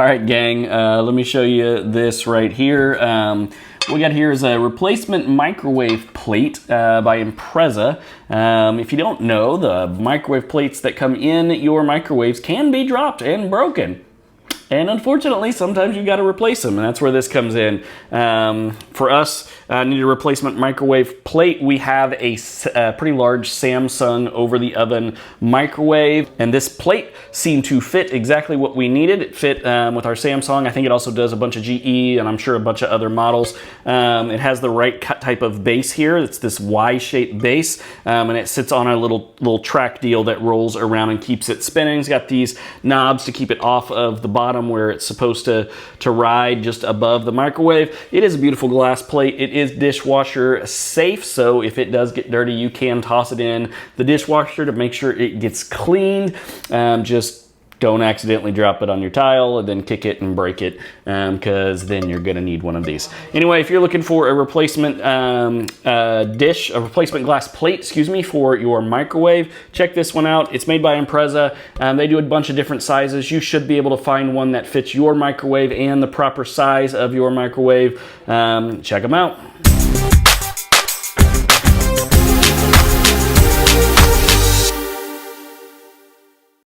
right, gang, let me show you this right here. What we got here is a replacement microwave plate by Impreza. If you don't know, the microwave plates that come in your microwaves can be dropped and broken. And unfortunately, sometimes you've got to replace them, and that's where this comes in. For us, need a replacement microwave plate. We have a pretty large Samsung over-the-oven microwave, and this plate seemed to fit exactly what we needed. It fit with our Samsung. I think it also does a bunch of GE, and I'm sure a bunch of other models. It has the right type of base here. It's this Y-shaped base, and it sits on a little track deal that rolls around and keeps it spinning. It's got these knobs to keep it off of the bottom where it's supposed to ride just above the microwave. It is a beautiful glass plate. It is dishwasher safe, so if it does get dirty, you can toss it in the dishwasher to make sure it gets cleaned. Just don't accidentally drop it on your tile and then kick it and break it, because then you're gonna need one of these. Anyway, if you're looking for a replacement a replacement glass plate, excuse me, for your microwave, check this one out. It's made by Impreza. They do a bunch of different sizes. You should be able to find one that fits your microwave and the proper size of your microwave. Check them out.